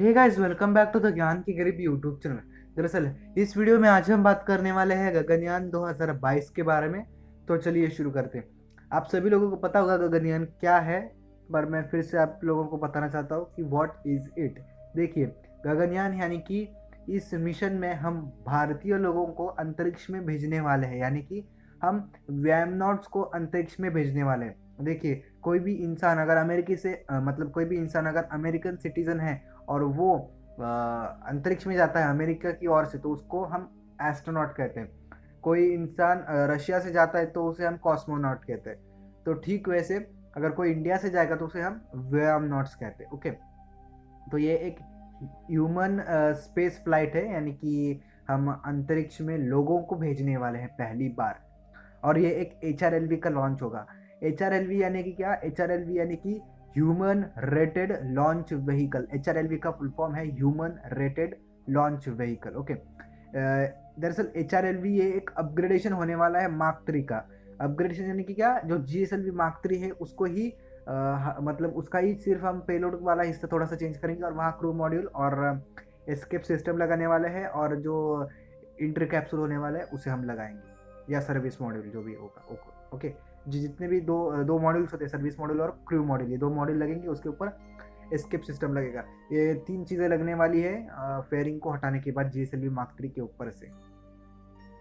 Hey guys, welcome back to the ज्ञान की गरीब यूट्यूब चैनल। दरअसल इस वीडियो में आज हम बात करने वाले हैं गगनयान 2022 के बारे में। तो चलिए शुरू करते हैं। आप सभी लोगों को पता होगा गगनयान क्या है, पर मैं फिर से आप लोगों को बताना चाहता हूँ कि व्हाट इज इट। देखिए, गगनयान यानी कि इस मिशन में हम भारतीय लोगों को अंतरिक्ष में भेजने वाले हैं, यानी कि हम वैमनॉट्स को अंतरिक्ष में भेजने वाले हैं। देखिए, कोई भी इंसान अगर अमेरिकी से मतलब कोई भी इंसान अगर अमेरिकन सिटीजन है और वो अंतरिक्ष में जाता है अमेरिका की ओर से, तो उसको हम एस्ट्रोनॉट कहते हैं। कोई इंसान रशिया से जाता है तो उसे हम कॉस्मोनॉट कहते हैं। तो ठीक वैसे अगर कोई इंडिया से जाएगा तो उसे हम व्योमनॉट्स कहते हैं। ओके, तो ये एक ह्यूमन स्पेस फ्लाइट है, यानी कि हम अंतरिक्ष में लोगों को भेजने वाले हैं पहली बार। और ये एक HRLV का लॉन्च होगा। HRLV यानी कि क्या? HRLV यानी कि human rated launch vehicle. HRLV का फुल फॉर्म है human rated launch vehicle. Okay, दरअसल HRLV ये एक अपग्रेडेशन होने वाला है मार्क 3 का। अपग्रेडेशन यानी कि क्या? जो GSLV मार्क 3 है उसको ही मतलब उसका ही सिर्फ हम पेलोड वाला हिस्सा थोड़ा सा चेंज करेंगे और वहाँ क्रू मॉड्यूल और एस्केप सिस्टम लगाने वाले हैं, और जो इंटर कैप्सूल होने वाला है उसे हम लगाएंगे, या सर्विस मॉड्यूल जो भी होगा। ओके, जितने भी दो दो मॉड्यूल्स होते हैं, सर्विस मॉड्यूल और क्रू मॉड्यूल, ये दो मॉड्यूल लगेंगे, उसके ऊपर एस्केप सिस्टम लगेगा। ये तीन चीज़ें लगने वाली है फेयरिंग को हटाने के बाद GSLV मार्क 3 के ऊपर से।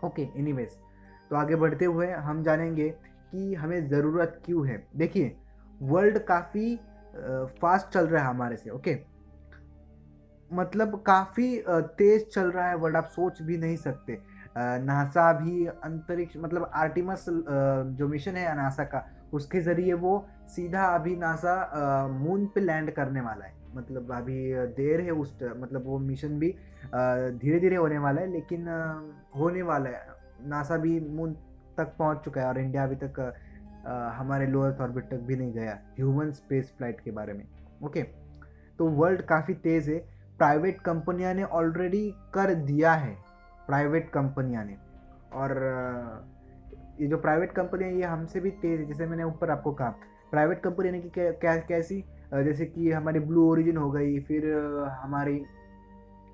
ओके, एनीवेज, तो आगे बढ़ते हुए हम जानेंगे कि हमें ज़रूरत क्यों है। देखिए, वर्ल्ड काफ़ी फास्ट चल रहा है हमारे से। ओके, मतलब काफ़ी तेज चल रहा है वर्ल्ड, आप सोच भी नहीं सकते। नासा भी अंतरिक्ष मतलब आर्टिमस जो मिशन है नासा का, उसके ज़रिए वो सीधा अभी नासा मून पे लैंड करने वाला है। मतलब अभी देर है उस मतलब वो मिशन भी धीरे धीरे होने वाला है, लेकिन होने वाला है। नासा भी मून तक पहुंच चुका है और इंडिया अभी तक हमारे लो अर्थ ऑर्बिट तक भी नहीं गया ह्यूमन स्पेस फ्लाइट के बारे में। ओके, तो वर्ल्ड काफ़ी तेज़ है। प्राइवेट कंपनियां ने ऑलरेडी कर दिया है, प्राइवेट कंपनियां ने। और ये जो प्राइवेट कंपनी है ये हमसे भी तेज़ है। जैसे मैंने ऊपर आपको कहा, प्राइवेट कंपनी यानी कि कैसी? जैसे कि हमारी ब्लू ओरिजिन हो गई, फिर हमारी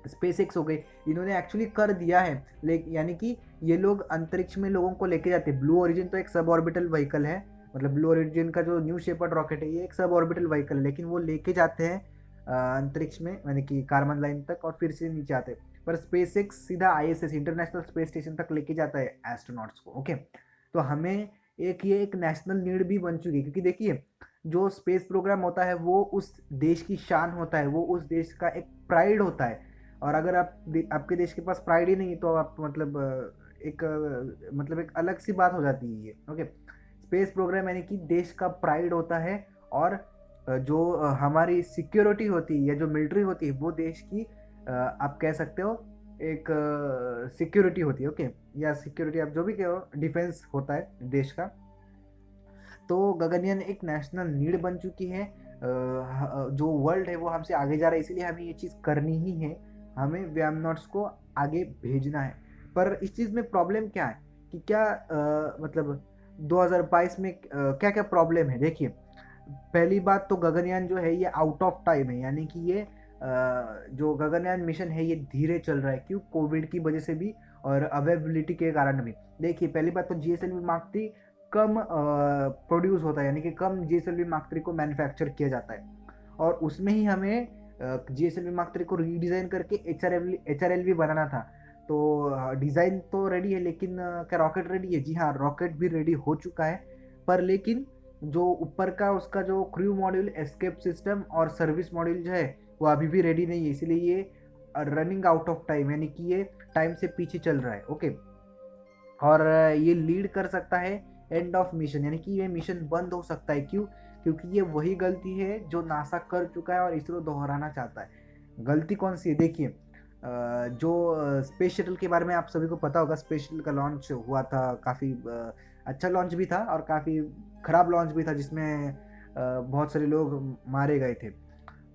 स्पेस एक्स हो गई। इन्होंने एक्चुअली कर दिया है, लेकिन यानी कि ये लोग अंतरिक्ष में लोगों को लेके जाते हैं। ब्लू ओरिजिन तो एक सब ऑर्बिटल व्हीकल है, मतलब ब्लू ओरिजिन का जो न्यू शेपर्ड रॉकेट है ये एक सब ऑर्बिटल व्हीकल है, लेकिन वो लेके जाते हैं अंतरिक्ष में, यानी कि कार्बन लाइन तक, और फिर से नीचे आते हैं। पर स्पेस एक्स सीधा ISS इंटरनेशनल स्पेस स्टेशन तक लेके जाता है एस्ट्रोनॉट्स को। ओके, तो हमें ये एक नेशनल नीड भी बन चुकी है, क्योंकि देखिए, जो स्पेस प्रोग्राम होता है वो उस देश की शान होता है, वो उस देश का एक प्राइड होता है। और अगर आपके देश के पास प्राइड ही नहीं तो आप मतलब मतलब एक अलग सी बात हो जाती है ये। ओके, स्पेस प्रोग्राम यानी कि देश का प्राइड होता है, और जो हमारी सिक्योरिटी होती है या जो मिलिट्री होती है वो देश की आप कह सकते हो एक सिक्योरिटी होती है। ओके, या सिक्योरिटी आप जो भी कहो, डिफेंस होता है देश का। तो गगनयान एक नेशनल नीड बन चुकी है। जो वर्ल्ड है वो हमसे आगे जा रहा है, इसलिए हमें ये चीज़ करनी ही है। हमें व्यामनॉट्स को आगे भेजना है। पर इस चीज़ में प्रॉब्लम क्या है कि क्या मतलब 2022 में क्या क्या प्रॉब्लम है? देखिए, पहली बात तो गगनयान जो है ये आउट ऑफ टाइम है, यानी कि ये जो गगनयान मिशन है ये धीरे चल रहा है। क्यों? कोविड की वजह से भी और अवेलेबिलिटी के कारण भी। देखिए, पहली बात तो GSLV मार्क 3 कम प्रोड्यूस होता है, यानी कि कम GSLV मार्क 3 को मैन्युफैक्चर किया जाता है, और उसमें ही हमें GSLV मार्क 3 को रीडिज़ाइन करके HRLV बनाना था। तो डिज़ाइन तो रेडी है, लेकिन क्या रॉकेट रेडी है? जी हाँ, रॉकेट भी रेडी हो चुका है। पर लेकिन जो ऊपर का उसका जो क्रू मॉड्यूल, एस्केप सिस्टम और सर्विस मॉड्यूल जो है वो अभी भी रेडी नहीं है, इसलिए ये रनिंग आउट ऑफ टाइम, यानी कि ये टाइम से पीछे चल रहा है। ओके, और ये लीड कर सकता है एंड ऑफ मिशन, यानी कि ये मिशन बंद हो सकता है। क्यों? क्योंकि ये वही गलती है जो नासा कर चुका है और इसरो दोहराना चाहता है। गलती कौन सी है? देखिए, जो स्पेस शटल के बारे में आप सभी को पता होगा, स्पेस शटल का लॉन्च हुआ था, काफ़ी अच्छा लॉन्च भी था और काफ़ी ख़राब लॉन्च भी था, जिसमें बहुत सारे लोग मारे गए थे।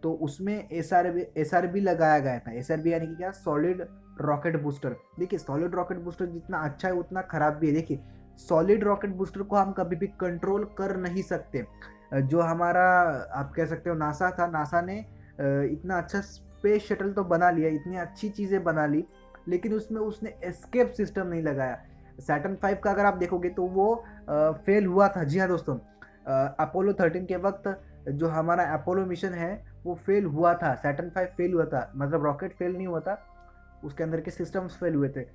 तो उसमें SRB लगाया गया था। SRB यानी कि क्या? Solid rocket booster. देखिए, सॉलिड रॉकेट बूस्टर जितना अच्छा है उतना खराब भी है। देखिए, सॉलिड रॉकेट बूस्टर को हम कभी भी कंट्रोल कर नहीं सकते। जो हमारा आप कह सकते हो नासा था, नासा ने इतना अच्छा स्पेस शटल तो बना लिया, इतनी अच्छी चीज़ें बना ली, लेकिन उसमें उसने एस्केप सिस्टम नहीं लगाया। सैटर्न 5 का अगर आप देखोगे तो वो फेल हुआ था। जी हाँ दोस्तों, अपोलो 13 के वक्त जो हमारा अपोलो मिशन है वो फेल हुआ था। सैटर्न 5 फेल हुआ था, मतलब रॉकेट फेल नहीं हुआ था, उसके अंदर के सिस्टम्स फेल हुए थे।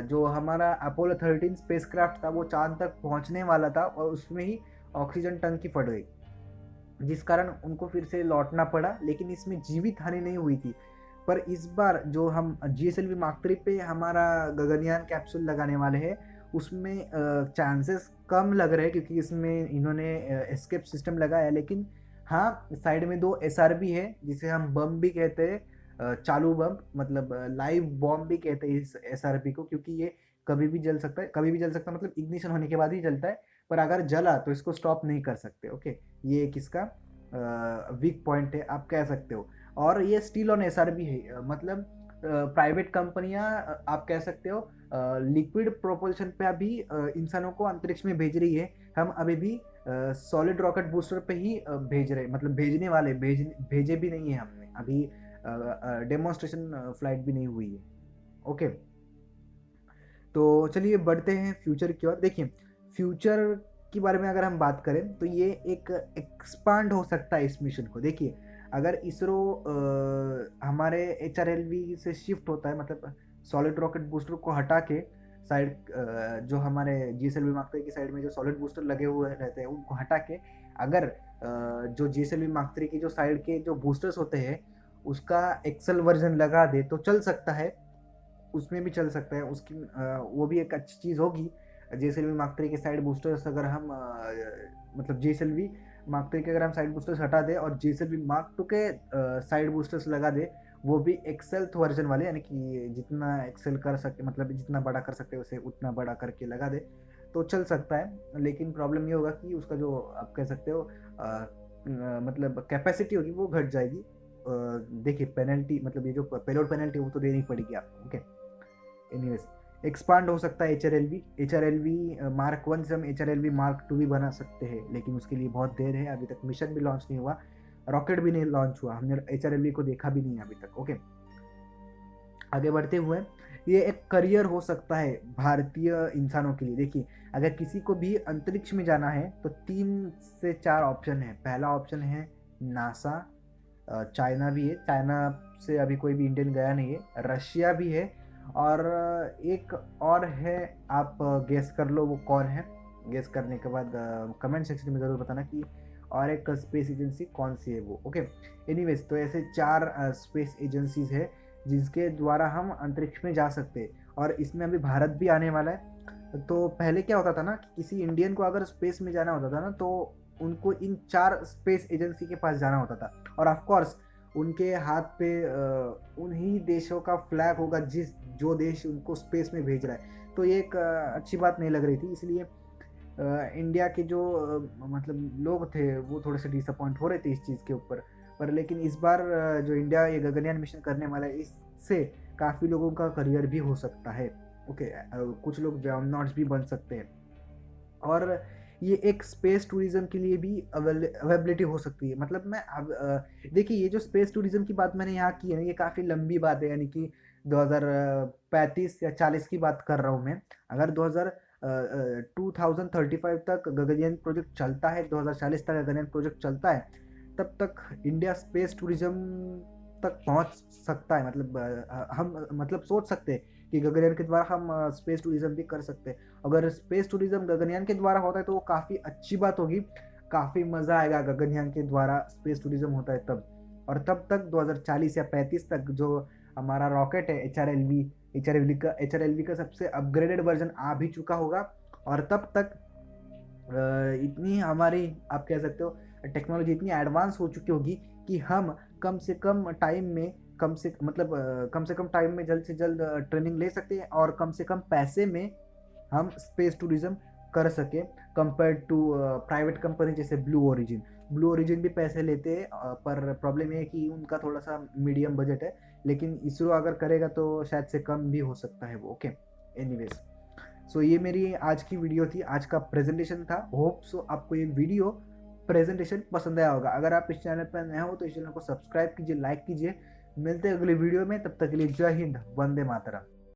जो हमारा अपोलो 13 स्पेसक्राफ्ट था वो चांद तक पहुंचने वाला था और उसमें ही ऑक्सीजन टंकी फट गई, जिस कारण उनको फिर से लौटना पड़ा, लेकिन इसमें जीवित हानि नहीं हुई थी। पर इस बार जो हम GSLV Mark 3 पे हमारा गगनयान कैप्सूल लगाने वाले हैं उसमें चांसेस कम लग रहे हैं, क्योंकि इसमें इन्होंने एस्केप सिस्टम लगाया। लेकिन हाँ, साइड में 2 SRB है जिसे हम बम भी कहते हैं, चालू बम, मतलब लाइव बॉम्ब भी कहते हैं इस SRB को, क्योंकि ये कभी भी जल सकता है। कभी भी जल सकता है मतलब इग्निशन होने के बाद ही जलता है, पर अगर जला तो इसको स्टॉप नहीं कर सकते। ओके, ये एक इसका वीक पॉइंट है आप कह सकते हो। और ये स्टील ऑन SRB है, मतलब प्राइवेट कंपनियां आप कह सकते हो लिक्विड प्रोपल्शन पे अभी इंसानों को अंतरिक्ष में भेज रही है। हम अभी भी सॉलिड रॉकेट बूस्टर पे ही भेज रहे, मतलब भेजने वाले, भेजे भी नहीं है हमने अभी, डेमोन्स्ट्रेशन फ्लाइट भी नहीं हुई है। ओके, तो चलिए बढ़ते हैं फ्यूचर की ओर। देखिए, फ्यूचर के बारे में अगर हम बात करें तो ये एक एक्सपांड हो सकता है इस मिशन को। देखिए, अगर इसरो हमारे HRLV से शिफ्ट होता है, मतलब सॉलिड रॉकेट बूस्टर को हटा के साइड, जो हमारे GSLV Mark 3 की साइड में जो सॉलिड बूस्टर लगे हुए रहते हैं उनको हटा के, अगर जो GSLV Mark 3 की जो साइड के जो बूस्टर्स होते हैं उसका एक्सेल वर्जन लगा दे तो चल सकता है, उसमें भी चल सकता है। उसकी वो भी एक अच्छी चीज़ होगी। JSLV Mark 3 के साइड बूस्टर्स अगर हम मतलब JSLV Mark 3 के अगर हम साइड बूस्टर्स हटा दे और JSLV Mark 2 के साइड बूस्टर्स लगा दे, वो भी एक्सेल वर्जन वाले, यानी कि जितना एक्सेल कर सके, मतलब जितना बड़ा कर सकते हैं उसे उतना बड़ा करके लगा दे तो चल सकता है। लेकिन प्रॉब्लम ये होगा कि उसका जो आप कह सकते हो मतलब कैपेसिटी होगी वो घट जाएगी। देखिए, पेनल्टी, मतलब ये जो पेलोड पेनल्टी वो तो देनी पड़ेगी आपको। ओके, एनीवेज, एक्सपांड हो सकता है HRLV Mark 1 से हम HRLV Mark 2 भी बना सकते हैं, लेकिन उसके लिए बहुत देर है, अभी तक मिशन भी लॉन्च नहीं हुआ, रॉकेट भी नहीं लॉन्च हुआ, हमने HRLV को देखा भी नहीं अभी तक। ओके, आगे बढ़ते हुए, ये एक करियर हो सकता है भारतीय इंसानों के लिए। देखिए, अगर किसी को भी अंतरिक्ष में जाना है तो 3 से 4 ऑप्शन है। पहला ऑप्शन है नासा, चाइना भी है, चाइना से अभी कोई भी इंडियन गया नहीं है, रशिया भी है, और एक और है, आप गेस कर लो वो कौन है। गेस करने के बाद कमेंट सेक्शन में ज़रूर बताना कि और एक स्पेस एजेंसी कौन सी है वो। ओके, एनीवेज, तो ऐसे 4 स्पेस एजेंसीज है जिसके द्वारा हम अंतरिक्ष में जा सकते हैं, और इसमें अभी भारत भी आने वाला है। तो पहले क्या होता था ना, किसी इंडियन को अगर स्पेस में जाना होता था ना तो उनको इन 4 स्पेस एजेंसी के पास जाना होता था, और ऑफ कोर्स उनके हाथ पे उन्हीं देशों का फ्लैग होगा जो देश उनको स्पेस में भेज रहा है। तो ये एक अच्छी बात नहीं लग रही थी, इसलिए इंडिया के जो मतलब लोग थे वो थोड़े से डिसअपॉइंट हो रहे थे इस चीज़ के ऊपर। पर लेकिन इस बार जो इंडिया ये गगनयान मिशन करने वाला है, इससे काफ़ी लोगों का करियर भी हो सकता है। ओके, कुछ लोग जॉनॉट्स भी बन सकते हैं, और ये एक स्पेस टूरिज्म के लिए भी अवेलेबिलिटी हो सकती है। मतलब मैं अब देखिए, ये जो स्पेस टूरिज्म की बात मैंने यहाँ की है ना, ये काफ़ी लंबी बात है, यानी कि 2035 या 40 की बात कर रहा हूँ मैं। अगर 2035 तक गगनयान प्रोजेक्ट चलता है, 2040 तक गगनयान प्रोजेक्ट चलता है, तब तक इंडिया स्पेस टूरिज्म तक पहुँच सकता है। मतलब हम मतलब सोच सकते हैं कि गगनयान के द्वारा हम स्पेस टूरिज्म भी कर सकते हैं। अगर स्पेस टूरिज्म गगनयान के द्वारा होता है तो वो काफ़ी अच्छी बात होगी, काफ़ी मज़ा आएगा गगनयान के द्वारा स्पेस टूरिज्म होता है तब। और तब तक 2040 या 35 तक जो हमारा रॉकेट है एच आर एल वी का सबसे अपग्रेडेड वर्जन आ भी चुका होगा, और तब तक इतनी हमारी आप कह सकते हो टेक्नोलॉजी इतनी एडवांस हो चुकी होगी कि हम कम से कम टाइम में कम से कम टाइम में जल्द से जल्द ट्रेनिंग ले सकते हैं, और कम से कम पैसे में हम स्पेस टूरिज्म कर सके, कंपेयर टू प्राइवेट कंपनी जैसे ब्लू ओरिजिन भी पैसे लेते हैं, पर प्रॉब्लम ये है कि उनका थोड़ा सा मीडियम बजट है, लेकिन इसरो अगर करेगा तो शायद से कम भी हो सकता है वो। ओके, एनीवेज, सो ये मेरी आज की वीडियो थी, आज का प्रेजेंटेशन था। होप सो आपको ये वीडियो प्रेजेंटेशन पसंद आया होगा। अगर आप इस चैनल पर नए हो तो इस चैनल को सब्सक्राइब कीजिए, लाइक कीजिए, मिलते हैं अगली वीडियो में, तब तक के लिए जय हिंद, वंदे मातरम।